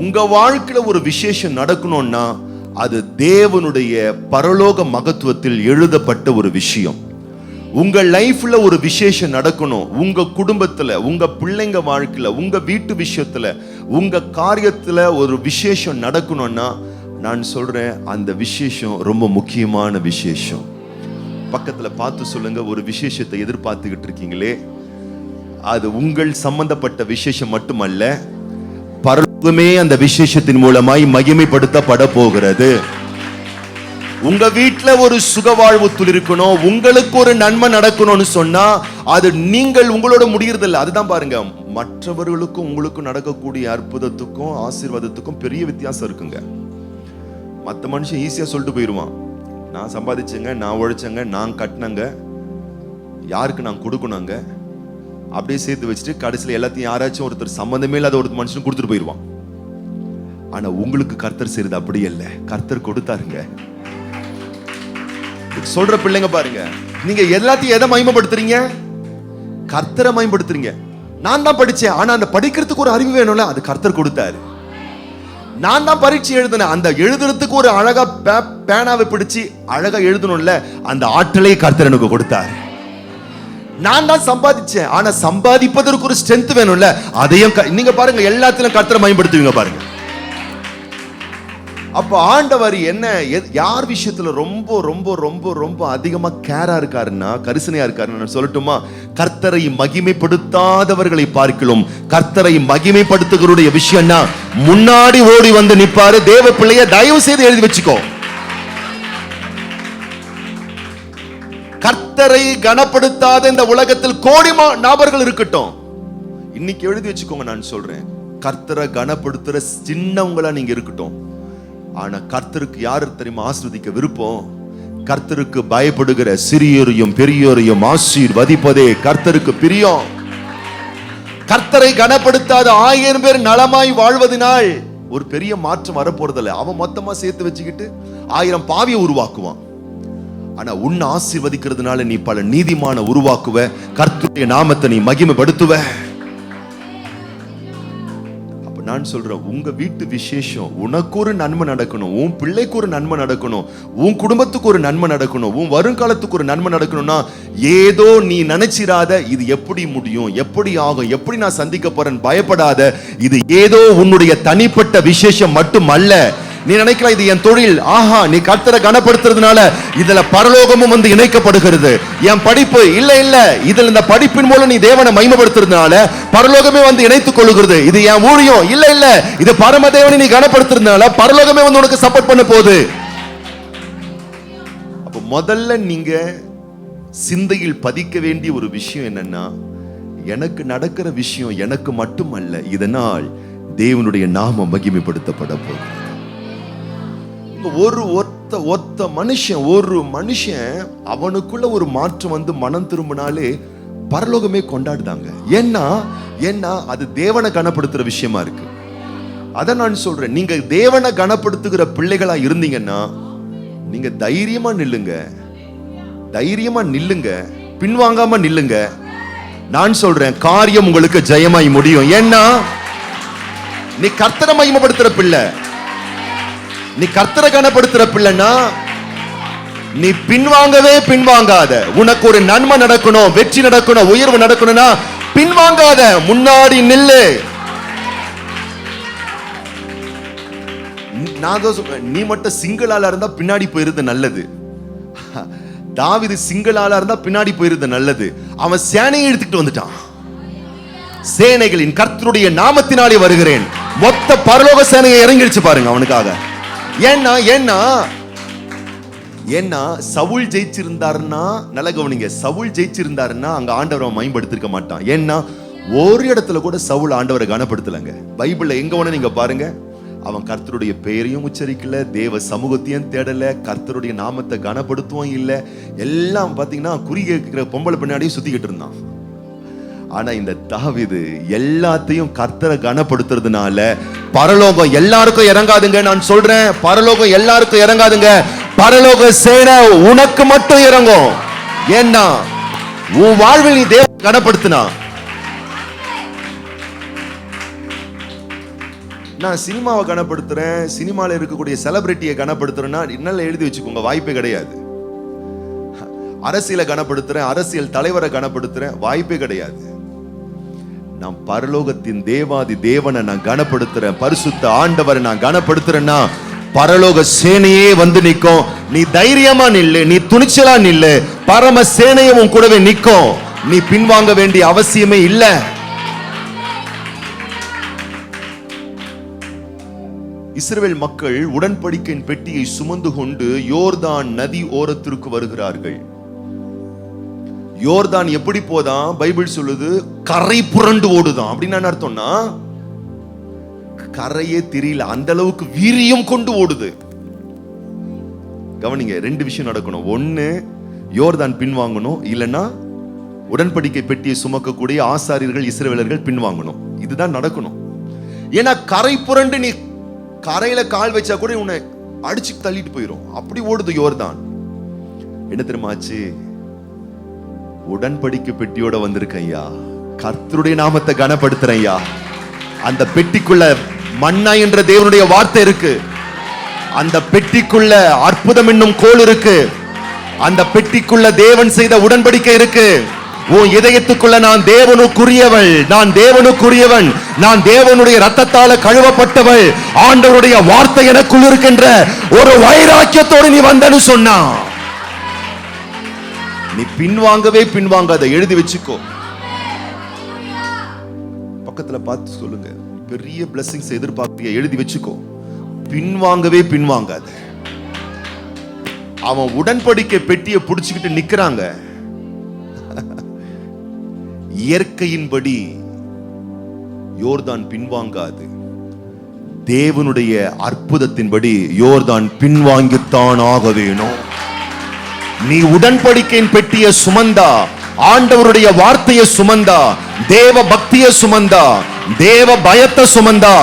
உங்க வாழ்க்கையில ஒரு விசேஷம் நடக்கணும்னா அது தேவனுடைய பரலோக மகத்துவத்தில் எழுதப்பட்ட ஒரு விஷயம். உங்க லைஃப்ல ஒரு விசேஷம் நடக்கணும், உங்க குடும்பத்துல, உங்க பிள்ளைங்க வாழ்க்கையில, உங்க வீட்டு விஷயத்துல, உங்க காரியத்துல ஒரு விசேஷம் நடக்கணும்னா நான் சொல்றேன், அந்த விசேஷம் ரொம்ப முக்கியமான விசேஷம். பக்கத்துல பார்த்து சொல்லுங்க, ஒரு விசேஷத்தை எதிர்பார்த்துக்கிட்டு இருக்கீங்களே, அது உங்கள் சம்பந்தப்பட்ட விசேஷம் மட்டுமல்ல, பரலோகமே அந்த விசேஷத்தின் மூலமாய் மகிமைப்படுத்தப்பட போகிறது. உங்க வீட்டுல ஒரு சுகவாழ்வு துளிர்க்கணும், உங்களுக்கு ஒரு நன்மை நடக்கணும்னு சொன்னா அது நீங்கள் உங்களோட முடியறதில்ல. அதுதான் பாருங்க, மற்றவர்களுக்கும் உங்களுக்கும் நடக்கக்கூடிய அற்புதத்துக்கும் ஆசீர்வாதத்துக்கும் பெரிய வித்தியாசம் இருக்குங்க. மற்ற மனுஷன் ஈஸியா சொல்லிட்டு போயிடுவான், நான் சம்பாதிச்சேங்க, நான் உழைச்சேங்க, நான் கட்டினங்க, யாருக்கு நான் கொடுக்கணுங்க, அப்படியே சேர்த்து வச்சுட்டு கடைசியில் எல்லாத்தையும் யாராச்சும் ஒருத்தர் சம்பந்தமே இல்லாத ஒரு மனுஷன் கொடுத்துட்டு போயிடுவான். ஆனா உங்களுக்கு கர்த்தர் செய்யறது அப்படி இல்லை, கர்த்தர் கொடுத்தாருங்க. சொல்ற பிள்ளைங்க பாருங்க, நீங்க எல்லாத்தையும் எதை மகிமைப்படுத்துறீங்க? கர்த்தரை மகிமைப்படுத்துறீங்க. நான் தான் படிச்சேன், ஆனா அந்த படிக்கிறதுக்கு ஒரு அறிவு வேணும்ல, அது கர்த்தர் கொடுத்தாரு. நான் தான் பரீட்சை எழுதினேன், அந்த எழுதுறதுக்கு ஒரு அழகா பேனாவை பிடிச்சு அழகா எழுதணும்ல, அந்த ஆற்றலை கர்த்தர் எனக்கு கொடுத்தாரு. நான் தான் சம்பாதிச்சேன், ஆனா சம்பாதிப்பதற்கு ஒரு ஸ்ட்ரென்த் வேணும்ல, அதையும் நீங்க பாருங்க, எல்லாத்திலும் கர்த்தரை மகிமைப்படுத்துவீங்க பாருங்க. அப்ப ஆண்டவர் என்ன, யார் விஷயத்துல ரொம்ப ரொம்ப ரொம்ப ரொம்ப அதிகமா கேரா இருக்காருன்னா, கரிசனையா இருக்காருன்னு சொல்லட்டுமா? கர்த்தரை மகிமைப்படுத்தாதவர்களை பார்க்கலாம் கர்த்தரை மகிமைப்படுத்துகிறவருடைய விஷயம்னா முன்னாடி ஓடி வந்து நிப்பாரு. தேவ பிள்ளைய தயவு செய்து எழுதி வச்சுக்கோ, கர்த்தரை கனப்படுத்தாத இந்த உலகத்தில் கோடி நபர்கள் இருக்கட்டும், இன்னைக்கு எழுதி வச்சுக்கோங்க. நான் சொல்றேன், கர்த்தரை கனப்படுத்துற சின்னவங்களா நீங்க இருக்கட்டும், ஆனா கர்த்தருக்கு யாரு தெரியுமா ஆசீர்வதிக்க விருப்பம்? கர்த்தருக்கு பயப்படுகிற சிறியோரையும் பெரியோரையும் ஆசீர்வதிப்பதே கர்த்தருக்கு பிரியம். கர்த்தரை கனப்படுத்தாத 1000 பேர் நலமாய் வாழ்வதனால் ஒரு பெரிய மாற்றம் வரப்போறதில்ல. அவன் மொத்தமா சேர்த்து வச்சுக்கிட்டு 1000 பாவியை உருவாக்குவான். ஆனா உன்னை ஆசீர்வதிக்கிறதுனால நீ பல நீதிமான உருவாக்குவ, கர்த்தருடைய நாமத்தை நீ மகிமைப்படுத்துவ. நான் சொல்றேன், உங்க வீட்டு விசேஷம், உனக்கு ஒரு நன்மை நடக்கணும், உன் பிள்ளைக்கு ஒரு நன்மை நடக்கணும், உன் குடும்பத்துக்கு ஒரு நன்மை நடக்கணும், உன் வருங்காலத்துக்கு ஒரு நன்மை நடக்கணும்னா ஏதோ நீ நினைச்சிராத, இது எப்படி முடியும், எப்படி ஆகும், எப்படி நான் சந்திக்க போறேன் பயப்படாத. இது ஏதோ உன்னுடைய தனிப்பட்ட விசேஷம் மட்டும் அல்ல. நீ நினைக்கலாம் இது என் தொழில், ஆஹா, நீ கர்த்தரை கனப்படுத்துறதுனால இதுல பரலோகமும் வந்து இணைக்கப்படுகிறது. என் படிப்பு, இல்ல இல்ல, இதுல இந்த படிப்பின் மூலம் நீ தேவனை மகிமைப்படுத்துறதுனால பரலோகமே வந்து இணைத்துக் கொள்ளுகிறது. இது என் ஊழியம், இல்ல இல்ல, இது பரமதேவனை நீ கனப்படுத்துறதுனால பரலோகமே வந்து உனக்கு சப்போர்ட் பண்ண போகுது. அப்ப முதல்ல நீங்க சிந்தையில் பதிக்க வேண்டிய ஒரு விஷயம் என்னன்னா, எனக்கு நடக்கிற விஷயம் எனக்கு மட்டுமல்ல, இதனால் தேவனுடைய நாமம் மகிமைப்படுத்தப்பட போகுது. ஒத்த மனுஷன், ஒரு மனுஷன் அவனுக்குள்ள ஒரு மாற்றம் வந்து மனம் திரும்பினாலே பரலோகமே கொண்டாடுதாங்க. ஏன்னா அது தேவனை கனப்படுத்துற விஷயமா இருக்கு. அத நான் சொல்றேன், நீங்க தேவனை கனப்படுத்துகிற பிள்ளைகளா இருந்தீங்கன்னா நீங்க தைரியமா நில்லுங்க, பின்வாங்காம நில்லுங்க. நான் சொல்றேன், காரியம் உங்களுக்கு ஜெயமாய் முடியும். ஏன்னா நீ கர்த்தரை மகிமைப்படுத்துற பிள்ளை, நீ கர்த்தரை கனப்படுத்துற பிள்ளைன்னா நீ பின்வாங்காத. உனக்கு ஒரு நன்மை நடக்கணும், வெற்றி நடக்கணும், உயர்வு நடக்கணும்னா பின்வாங்காத, முன்னாடி நில்லு. நீ மட்டும் சிங்கிளால இருந்தா பின்னாடி போயிருது நல்லது. தாவீது சிங்கிளால இருந்தா பின்னாடி போயிருது நல்லது. அவன் சேனையை எடுத்துக்கிட்டு வந்துட்டான். சேனைகளின் கர்த்தருடைய நாமத்தினாலே வருகிறேன், மொத்த பரலோக சேனையை இறங்கிடுச்சு பாருங்க அவனுக்காக. ஏன்னா சவுல் ஜெயிச்சிருந்தாருன்னா, நல்ல கவனிங்க, சவுல் ஜெயிச்சிருந்தாருன்னா அங்க ஆண்டவரை மகிமைப்படுத்திருக்க மாட்டான். ஏன்னா ஒரு இடத்துல கூட சவுல் ஆண்டவரை கனப்படுத்தலங்க. பைபிள்ல எங்க வேணா நீங்க பாருங்க, அவன் கர்த்தருடைய பெயரையும் உச்சரிக்கல, தேவ சமூகத்தையும் தேடல, கர்த்தருடைய நாமத்தை கனப்படுத்துவோம் இல்ல, எல்லாம் பாத்தீங்கன்னா குறி கேட்கிற பொம்பளை பின்னாடியும் சுத்திக்கிட்டு இருந்தான். ஆனா இந்த தாவீது எல்லாத்தையும் கர்த்தரை கனப்படுத்துறதுனால பரலோகம் எல்லாருக்கும் இறங்காதுங்க. நான் சொல்றேன், பரலோகம் எல்லாருக்கும் இறங்காதுங்க, பரலோக சேனை உனக்கு மட்டும் இறங்கும். ஏன்னா உன் வாழ்வில் நீ தேவனை கனப்படுத்தினா நான் சினிமாவை கனப்படுத்துறேன், சினிமாவில் இருக்கக்கூடிய செலிபிரிட்டியை கனப்படுத்துறேன்னா இன்னும் எழுதி வச்சுக்கோங்க, வாய்ப்பே கிடையாது. அரசியலை கனப்படுத்துறேன், அரசியல் தலைவரை கனப்படுத்துறேன், வாய்ப்பே கிடையாது. நான் பரலோகத்தின் தேவாதி தேவனை நான் கனப்படுத்துறேன், பரிசுத்த ஆண்டவரை நான் கனப்படுத்துறேன்னா பரலோக சேனையே வந்து நிற்கும். நீ தைரியமா நில்லு, நீ துணிச்சலா நில்லு, பரம சேனையும் உன் கூடவே நிற்கும். நீ பின்வாங்க வேண்டிய அவசியமே இல்லை. இஸ்ரவேல் மக்கள் உடன்படிக்கையின் பெட்டியை சுமந்து கொண்டு யோர்தான் நதி ஓரத்திற்கு வருகிறார்கள். யோர்தான் எப்படி போதான்? பைபிள் சொல்லுது கரை புரண்டு ஓடுதான். அப்படின்னு அர்த்தம்னா கரையே தெரியல, அந்த அளவுக்கு வீரியம் கொண்டு ஓடுது. கவனிங்க, ரெண்டு விஷயம் நடக்கணும். ஒண்ணு, யோர்தான் பின்வாங்கணும், இல்லைன்னா உடன்படிக்கை பெட்டியை சுமக்கக்கூடிய ஆசாரியர்கள் இஸ்ரவேலர்கள் பின்வாங்கணும். இதுதான் நடக்கணும். ஏன்னா கரை புரண்டு நீ கரையில கால் வச்சா கூட உன்னை அடிச்சு தள்ளிட்டு போயிடும், அப்படி ஓடுது யோர்தான். என்ன தெரியுமா ஆச்சு? உடன்படிக்கை பெட்டியோட வந்திருக்க ஐயா, கர்த்தருடைய நாமத்தை கனப்படுத்துறேன் ஐயா. அந்த பெட்டிக்குள்ள மன்னா என்ற தேவனுடைய வார்த்தை இருக்கு, அந்த பெட்டிக்குள்ள அற்புதம் என்னும் கோல் இருக்கு, அந்த பெட்டிக்குள்ள தேவன் செய்த உடன்படிக்கை இருக்கு. உன் இதயத்துக்குள்ள நான் தேவனுக்குரியவள், நான் தேவனுக்குரியவன், நான் தேவனுடைய ரத்தத்தால கழுவப்பட்டவள், ஆண்டவருடைய வார்த்தை எனக்குள் இருக்கின்ற ஒரு வைராக்கியத்தோடு நீ வந்தன்னு சொன்னா, நீ பின்வாங்கவே பின்வாங்காத. எழுதி வச்சுக்கோ, பக்கத்துல பார்த்து சொல்லுங்க. பெரிய பிளஸிங்ஸ் எதிர்பார்ப்பிய, எழுதி வச்சுக்கோ. பின்வாங்கவே பின்வாங்காத. அவன் உடன்படிக்கை பெட்டியை புடிச்சுக்கிட்டு நிக்கிறாங்க. இயற்கையின்படி யோர்தான் பின்வாங்காது, தேவனுடைய அற்புதத்தின்படி யோர்தான் பின்வாங்கித்தான் ஆக வேணும். நீ உடன்படிக்கையின் பெட்டியை சுமந்தா, ஆண்டவருடைய வார்த்தையை சுமந்தா, தேவ பக்தியை சுமந்தா, தேவ பயத்தை சுமந்தா,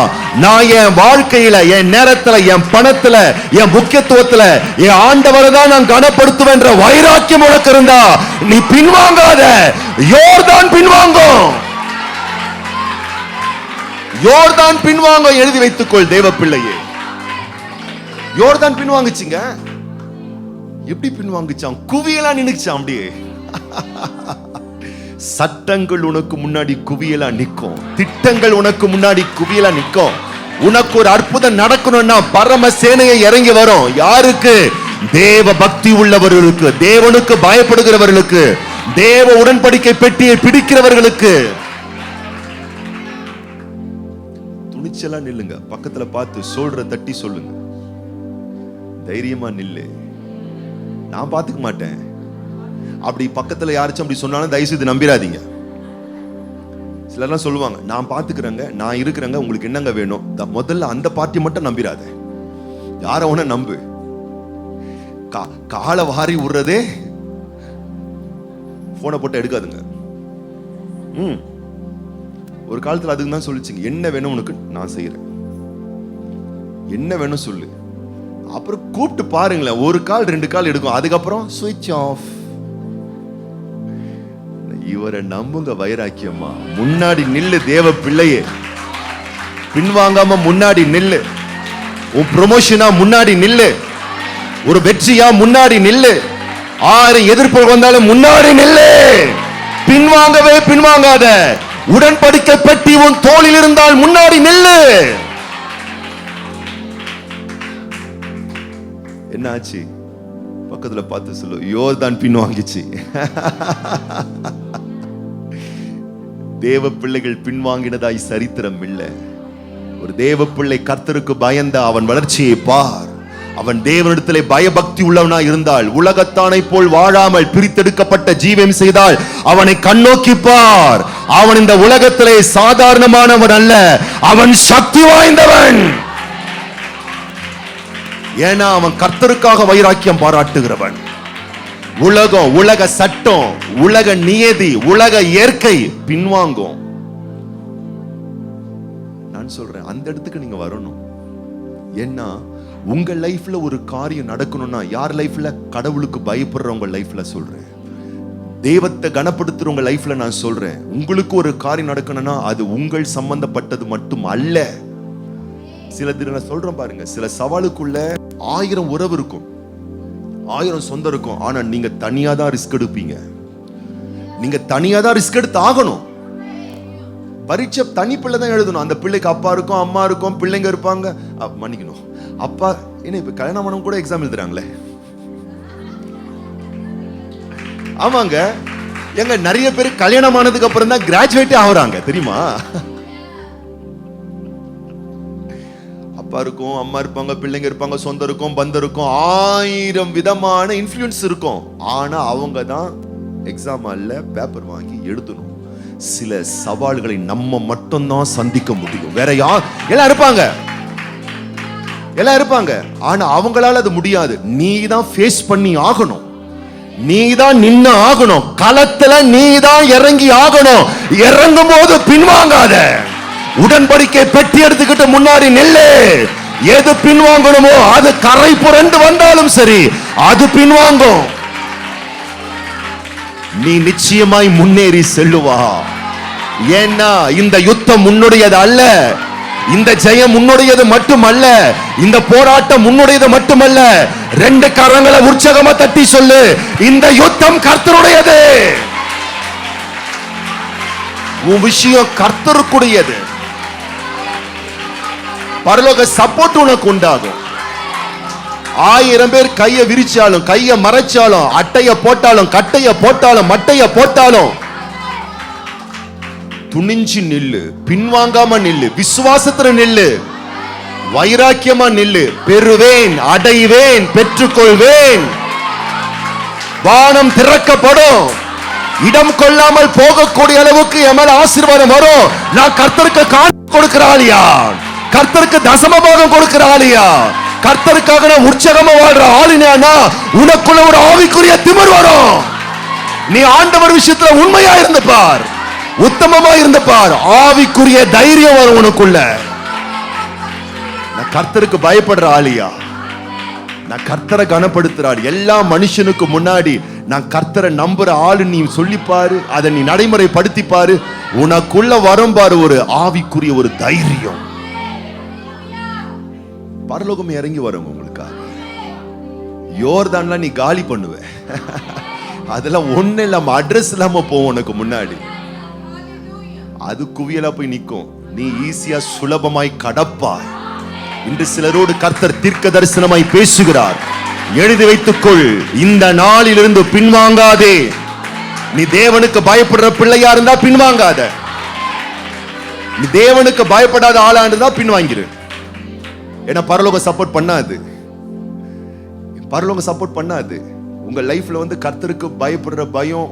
நான் என் வாழ்க்கையில, என் நேரத்துல, என் பணத்துல, என் முக்கியத்துவத்துல என் ஆண்டவரை தான் நான் கனப்படுத்துவேன் என்ற வைராக்கியம் உனக்கு இருந்தா நீ பின்வாங்காத. யோர்தான் பின்வாங்கும், யோர்தான் பின்வாங்க. எழுதி வைத்துக்கொள் தேவ பிள்ளையே. யோர்தான் பின்வாங்குச்சுங்க. எப்படி பின்வாங்குச்சான்? குவியலா நின்னுச்சான். அப்படியே சட்டங்கள் உனக்கு முன்னாடி குவியலா நிற்கும், திட்டங்கள் உனக்கு முன்னாடி குவியலா நிற்கும். உனக்கு ஒரு அற்புதம் நடக்கணும்னா பரம சேனையை இறங்கி வரும். யாருக்கு? தேவ பக்தி உள்ளவர்களுக்கு, தேவனுக்கு பயப்படுகிறவர்களுக்கு, தேவ உடன்படிக்கை பெட்டியை பிடிக்கிறவர்களுக்கு. துணிச்சலா நில்லுங்க. பக்கத்துல பார்த்து சொல்ற தட்டி சொல்லுங்க, தைரியமா நில்லு, நான் பாத்துக்க மாட்டேன். அப்படி பக்கத்துல யாராச்சும் அப்படி சொன்னாலும் தயவு செய்து நம்பிராதீங்க. சிலர்லாம் சொல்லுவாங்க, நான் பாத்துக்கிறேங்க, நான் இருக்கிறேங்க, உங்களுக்கு என்னங்க வேணும். முதல்ல அந்த பார்ட்டி மட்டும் நம்பிராத. யார ஒண்ணு நம்பு. காலை வாரி விடுறதே போனை போட்டு எடுக்காதுங்க. ஒரு காலத்துல அதுக்கு தான் சொல்லிச்சுங்க, என்ன வேணும் உனக்கு நான் செய்யறேன், என்ன வேணும் சொல்லு. அப்புறம் கூப்பிட்டு பாருங்களேன், ஒரு கால் ரெண்டு கால் எடுக்கும், அதுக்கப்புறம் சுவிட்ச் ஆஃப். இவரை நம்புங்க, வைராக்கியமா முன்னாடி நில்லு. தேவ பிள்ளையே, பின்வாங்காம முன்னாடி நில்லு. உன் ப்ரமோஷனா முன்னாடி நில்லு, ஒரு வெற்றியா முன்னாடி நில்லு, ஆறு எதிர்ப்பு வந்தாலும் முன்னாடி நில்லு. பின்வாங்கவே பின்வாங்காத. உடன்படிக்கை பெட்டி உன் தோளில் இருந்தால் முன்னாடி நில்லு. என்ன ஆச்சு? பக்கத்துல பார்த்து சொல்லு, யோர்தான் பின்வாங்கிச்சு. தேவ பிள்ளைகள் பின்வாங்கினதாய் சரித்திரம் இல்லை. ஒரு தேவ பிள்ளை கர்த்தருக்கு பயந்த அவன் வளர்ச்சியை பார். அவன் தேவனிடத்திலே பயபக்தி உள்ளவனா இருந்தால், உலகத்தானை போல் வாழாமல் பிரித்தெடுக்கப்பட்ட ஜீவம் செய்தால் அவனை கண்ணோக்கி பார். அவன் இந்த உலகத்திலே சாதாரணமானவன் அல்ல, அவன் சக்தி வாய்ந்தவன். ஏன்னா அவன் கர்த்தருக்காக வைராக்கியம் பாராட்டுகிறவன். உலகம், உலக சட்டம், உலக நியதி, உலக இயற்கை பின்வாங்கும். நான் சொல்றேன், அந்த இடத்துக்கு நீங்க வரணும். ஏன்னா உங்க லைஃப்ல ஒரு காரியம் நடக்கணும்னா, யார் லைஃப்ல? கடவுளுக்கு பயப்படுறவங்க லைஃப்ல சொல்றேன், தெய்வத்தை கனப்படுத்துறவங்க லைஃப்ல நான் சொல்றேன். உங்களுக்கு ஒரு காரியம் நடக்கணும்னா அது உங்கள் சம்பந்தப்பட்டது மட்டும் அல்ல, சில நான் சொல்றேன் பாருங்க, சில சவாலுக்குள்ள 1000 உறவு இருக்கும், 1000 சொந்தம் இருக்கும். ஆனா நீங்க தனியா தான் ரிஸ்க் எடுப்பீங்க. நீங்க தனியா தான் ரிஸ்க் எடுத்து ஆகணும். பரீட்சை தனி பிள்ளை தான் எழுதணும். அந்த பிள்ளைக்கு அப்பா இருக்கும், அம்மா இருக்கும், பிள்ளைங்க இருப்பாங்க. மன்னிக்கணும், அப்பா என்ன இப்ப கல்யாணம் பண்ணவங்க கூட எக்ஸாம் எழுதுறாங்களே. ஆமாங்க, எங்க நிறைய பேர் கல்யாணம் ஆனதுக்கு அப்புறம் தான் கிராஜுவேட்டே ஆகுறாங்க தெரியுமா? அப்பா இருக்கும், அம்மா இருப்பாங்க, பிள்ளைங்க இருப்பாங்க, சொந்தம் இருக்கும், பந்தம் இருக்கும், 1000 விதமான இன்ஃப்ளூயன்ஸ் இருக்கும். ஆனா அவங்க தான் எக்ஸாம் ஹால்ல பேப்பர் வாங்கி எழுதணும். சில சவால்களை நம்ம மட்டும்தான் சந்திக்க முடியும். வேற யார் எல்லாம் இருப்பாங்க, ஆனா அவங்களால அது முடியாது. நீ தான் ஃபேஸ் பண்ணி ஆகணும், நீ தான் நின்னு ஆகணும், களத்துல நீ தான் இறங்கி ஆகணும். இறங்கும் போது பின்வாங்காத. உடன்படிக்கை பெட்டி எடுத்துக்கிட்டு முன்னாடி நெல்லு. எது பின்வாங்கணுமோ அது கரை புரண்டு வந்தாலும் சரி, அது பின்வாங்கும். நீ நிச்சயமாய் முன்னேறி செல்லுவா. ஏன்னா இந்த யுத்தம் உன்னுடையது அல்ல, இந்த ஜெயம் உன்னுடையது மட்டுமல்ல, இந்த போராட்டம் உன்னுடையது மட்டுமல்ல. 2 கரங்களை உற்சாகமா தட்டி சொல்லு, இந்த யுத்தம் கர்த்தருடையது. உன் விஷயம் கர்த்தருக்குடையது. பரலோக சப்போர்ட் உனக்கு உண்டாகும். 1000 பேர் கையை விரிச்சாலும், கையை மறைச்சாலும், அட்டைய போட்டாலும், கட்டைய போட்டாலும், மட்டைய போட்டாலும் துணிஞ்சு நில்லு, பின்வாங்காம நில்லு, விசுவாசத்துல நில்லு, வைராக்கியமா நில்லு. பெறுவேன், அடைவேன், பெற்றுக்கொள்வேன். வானம் திறக்கப்படும். இடம் கொள்ளாமல் போகக்கூடிய அளவுக்கு என் மேல ஆசீர்வாதம் வரும். நான் கர்த்தருக்கு காணிக்கை கொடுக்கிற ஆளியா, கர்த்தருக்கு தசமபாகம் கொடுக்கிற ஆளியா, கர்த்தருக்காக நான் உற்சாகமா வாழ்ற ஆளினா உனக்குள்ள ஒரு ஆவிக்குரிய திமிர் வரும். நீ ஆண்டவர் விஷயத்துல உண்மையா இருந்து பார், உத்தமமா இருந்து பார், ஆவிக்குரிய தைரியம் வரும் உனக்குள்ள. நான் கர்த்தருக்கு பயப்படுற ஆளியா, நான் கர்த்தரை கனப்படுத்துற ஆள். எல்லா மனுஷனுக்கு முன்னாடி நான் கர்த்தரை நம்புற ஆளு நீ சொல்லிப்பாரு, அதை நீ நடைமுறைப்படுத்தி பாரு. உனக்குள்ள வரும் பாரு ஒரு ஆவிக்குரிய ஒரு தைரியம். பரலோகம் இறங்கி வரும் உங்களுக்காக. யோர்தான்லாம் நீ காலி பண்ணுவ, அதெல்லாம் ஒண்ணு இல்லாம அட்ரஸ் இல்லாம போவோம் உனக்கு முன்னாடி. அது குவியலா போய் நிற்கும். நீ ஈஸியா சுலபமாய் கடப்பாய். இன்று சிலரோடு கர்த்தர் தீர்க்க தரிசனமாய் பேசுகிறார். எழுதி வைத்துக்கொள், இந்த நாளிலிருந்து பின்வாங்காதே. நீ தேவனுக்கு பயப்படுற பிள்ளையா இருந்தா பின்வாங்காத. நீ தேவனுக்கு பயப்படாத ஆளா இருந்தா பின்வாங்கிரு. ஏன்னா பரலோகம் சப்போர்ட் பண்ணாது, பரலோகம் சப்போர்ட் பண்ணாது. உங்க லைஃப்ல வந்து கர்த்தருக்கு பயப்படுற பயம்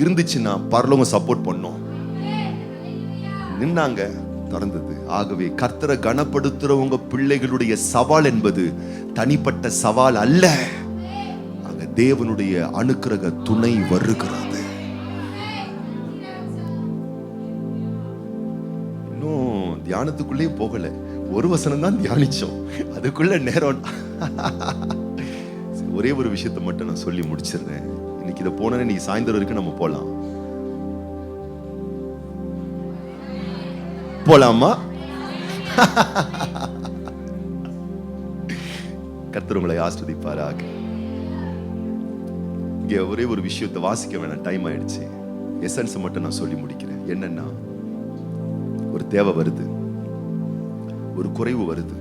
இருந்துச்சுன்னா பரலோகம் சப்போர்ட் பண்ணும். நின்னாங்க, நடந்தது. ஆகவே கர்த்தரை கனப்படுத்துற உங்க பிள்ளைகளுடைய சவால் என்பது தனிப்பட்ட சவால் அல்ல, அங்க தேவனுடைய அனுக்கிரக துணை வருகிறது. இன்னும் தியானத்துக்குள்ளே போகல, ஒரு வசனம் தான் தியானிச்சோம், அதுக்குள்ள நேரம். ஒரே ஒரு விஷயத்தை மட்டும் நான் சொல்லி முடிச்சிடுறேன். இன்னைக்கு இதை போனே நீ சாயந்தரம் வரைக்கும் நம்ம போலாமா? கர்த்தர் உங்களை ஆஸ்வதிப்பாராக. இங்க ஒரே ஒரு விஷயத்தை வாசிக்க வேணாம், டைம் ஆயிடுச்சு. எசன்ஸ் மட்டும் நான் சொல்லி முடிக்கிறேன். என்னன்னா, ஒரு தேவை வருது, ஒரு குறைவு வருது.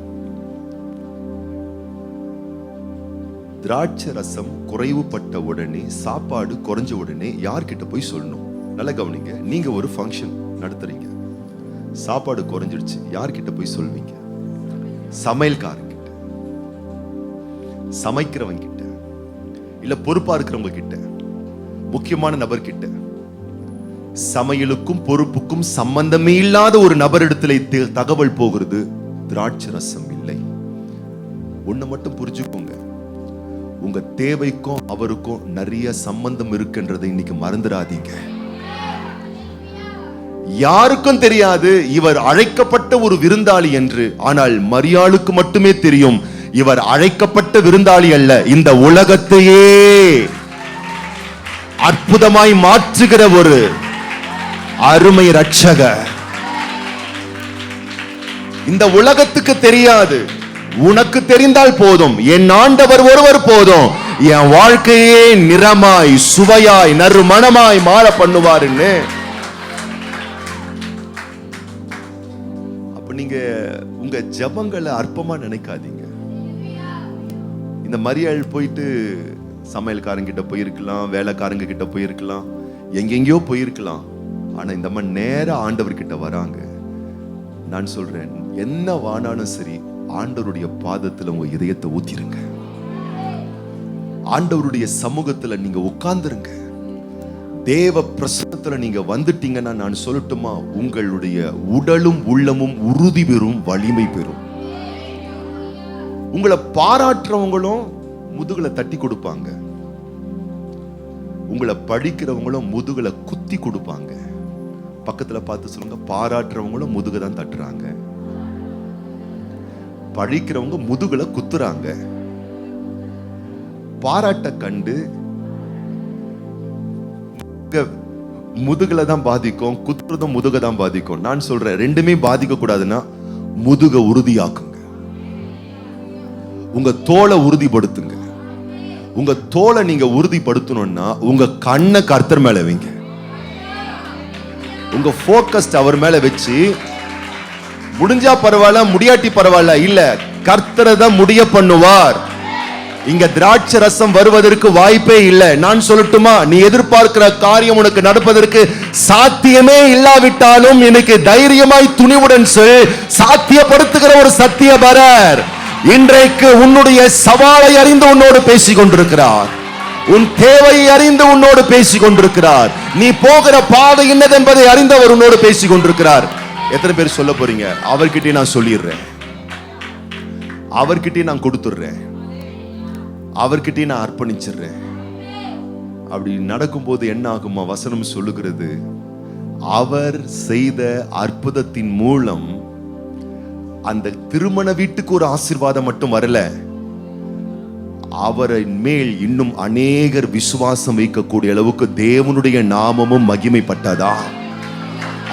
திராட்சை ரசம் குறைவுபட்ட உடனே, சாப்பாடு குறைஞ்ச உடனே யார்கிட்ட போய் சொல்லணும்? நல்லா கவனிங்க. நீங்க ஒரு ஃபங்க்ஷன் நடத்துறீங்க, சாப்பாடு குறைஞ்சிடுச்சு, யார்கிட்ட போய் சொல்வீங்க? சமையல்காரங்க கிட்ட, சமைக்கிறவங்க கிட்ட, இல்ல பொறுப்பா இருக்கிறவங்க கிட்ட, முக்கியமான நபர் கிட்ட. சமையலுக்கும் பொறுப்புக்கும் சம்பந்தமே இல்லாத ஒரு நபரிடத்துல தகவல் போகிறது, திராட்சை ரசம் இல்லை. ஒண்ணு மட்டும் புரிஞ்சுக்கோங்க, உங்க தேவைக்கும் அவருக்கும் நிறைய சம்பந்தம் இருக்குன்றதை இன்னைக்கு மறந்துடாதீங்க. யாருக்கும் தெரியாது இவர் அழைக்கப்பட்ட ஒரு விருந்தாளி என்று. ஆனால் மரியாளுக்கு மட்டுமே தெரியும், இவர் அழைக்கப்பட்ட விருந்தாளி அல்ல, இந்த உலகத்தையே அற்புதமாய் மாற்றுகிற ஒரு அருமை ரட்சகர். இந்த உலகத்துக்கு தெரியாது. உனக்கு தெரிந்தால் போதும், என் ஆண்டவர் ஒருவர் போதும், என் வாழ்க்கையே நிறமாய் சுவையாய் நறுமணமாய் மாற பண்ணுவாருன்னு. அப்ப நீங்க உங்க ஜெபங்களை அற்பமா நினைக்காதீங்க. இந்த மரியாள் போயிட்டு சமையல்காரங்கிட்ட போயிருக்கலாம், வேலைக்காரங்க கிட்ட போயிருக்கலாம், எங்கெங்கயோ போயிருக்கலாம். ஆனா இந்த மாதிரி நேரா ஆண்டவர்கிட்ட வராங்க. நான் சொல்றேன், என்ன வானாலும் சரி, ஆண்டவருடைய பாதத்துல உங்க இதயத்தை ஊத்திருங்க. ஆண்டவருடைய சமூகத்துல நீங்க உட்கார்ந்துருங்க. தேவ பிரசன்னத்துல நீங்க வந்துட்டீங்கன்னா நான் சொல்லட்டுமா, உங்களுடைய உடலும் உள்ளமும் உறுதி பெறும், வலிமை பெறும். உங்களை பாராட்டுறவங்களும் முதுகுல தட்டி கொடுப்பாங்க, உங்களை படிக்கிறவங்களும் முதுகுல குத்தி கொடுப்பாங்க. பக்கத்துல பார்த்து சொல்லுங்க, பாராட்டுறவங்களும் முதுக தான் தட்டுறாங்க, படிக்கிறவங்க முதுகுல குத்துறாங்க. பாராட்ட கண்டு முதுகுல தான் பாதிக்கும், குத்துறதும் முதுக தான் பாதிக்கும். நான் சொல்றேன், ரெண்டுமே பாதிக்க கூடாதுன்னா முதுக உறுதியாக்குங்க. உங்க தோலை உறுதிப்படுத்துங்க. உங்க தோலை நீங்க உறுதிப்படுத்தணும்னா உங்க கண்ணை கர்த்தர் மேல வைங்க. உங்க போக்கஸ் அவர் மேல வச்சு, முடிஞ்சா பரவாயில்ல, முடியாட்டி பரவாயில்ல, இல்ல கர்த்தரை தான் முடிய பண்ணுவார். இங்க திராட்சை ரசம் வருவதற்கு வாய்ப்பே இல்லை. நான் சொல்லட்டுமா, நீ எதிர்பார்க்கிற காரியம் உனக்கு நடப்பதற்கு சாத்தியமே இல்லாவிட்டாலும் இன்னைக்கு தைரியமாய் துணிவுடன் சொல், சாத்தியப்படுத்துகிற ஒரு சத்தியபரர் இன்றைக்கு உன்னுடைய சவாலை அறிந்து உன்னோடு பேசிக் கொண்டிருக்கிறார். உன் தேவையை அறிந்து உன்னோடு பேசிக் கொண்டிருக்கிறார். நீ போகிற பாதை என்னது என்பதை அறிந்தவர் உன்னோடு பேசிக் கொண்டிருக்கிறார். எத்தனை பேர் சொல்ல போறீங்க, அவர்கிட்ட நான் சொல்லிடுறேன், அவர்கிட்ட நான் கொடுத்துடுறேன், அவர்கிட்ட நான் அர்ப்பணிச்சிடுறேன். அப்படி நடக்கும்போது என்ன ஆகுமா? வசனம் சொல்லுகிறது, அவர் செய்த அற்புதத்தின் மூலம் அந்த திருமண வீட்டுக்கு ஒரு ஆசீர்வாதம் மட்டும் வரல, அவரின் மேல் இன்னும் அநேகர் விசுவாசம் வைக்கக்கூடிய அளவுக்கு தேவனுடைய நாமமும் மகிமைப்பட்டதா.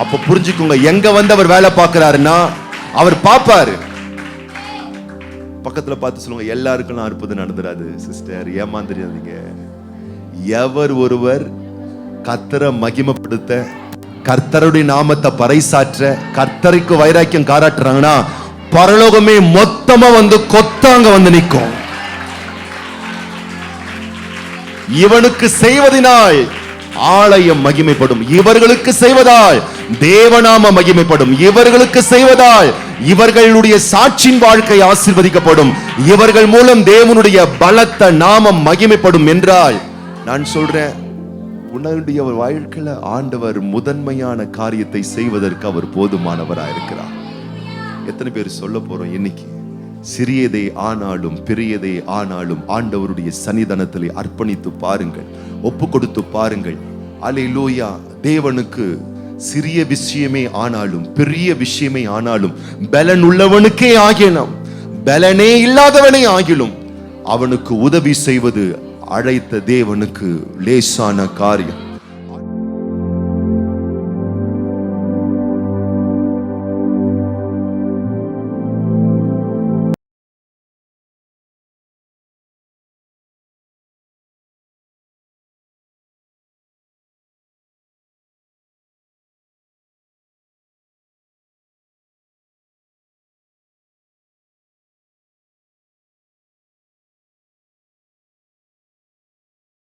அப்ப புரிஞ்சுக்கோங்க, எங்க வந்து அவர் வேலை பார்க்கிறாருன்னா அவர் பார்ப்பாரு. பக்கத்துல பார்த்து சொல்லுங்க, எல்லாருக்கும் அற்புதம் நடந்துராது சிஸ்டர், ஏமாந்துடாதீங்க. எவர் ஒருவர் கர்த்தரை மகிமைப்படுத்த, கர்த்தருடைய நாமத்தை பறைசாற்ற, கர்த்தருக்கு வைராக்கியம் காராட்டுறாங்கன்னா பரலோகமே மொத்தமா வந்து கொத்தாங்க வந்து நிற்கும். இவனுக்கு செய்வதினால் ஆலயம் மகிமைப்படும், இவர்களுக்கு செய்வதால் தேவநாம மகிமைப்படும், இவர்களுக்கு செய்வதால் இவர்களுடைய சாட்சியின் வாழ்க்கை ஆசீர்வதிக்கப்படும், இவர்கள் மூலம் தேவனுடைய பலத்த நாமம் மகிமைப்படும் என்றால், நான் சொல்றேன், உன்னுடைய வாழ்க்கையில ஆண்டவர் முதன்மையான காரியத்தை செய்வதற்கு அவர் போதுமானவராக இருக்கிறார். எத்தனை பேர் சொல்ல போறோம் இன்னைக்கு, சிறியதே ஆனாலும் பெரியதே ஆனாலும் ஆண்டவருடைய சன்னிதானத்திலே அர்ப்பணித்து பாருங்கள், ஒப்பு கொடுத்து பாருங்கள். அல்லேலூயா. தேவனுக்கு சிறிய விஷயமே ஆனாலும் பெரிய விஷயமே ஆனாலும் பலன் உள்ளவனுக்கே ஆகினும் பலனே இல்லாதவனே ஆகிலும் அவனுக்கு உதவி செய்வது அழைத்த தேவனுக்கு லேசான காரியம்.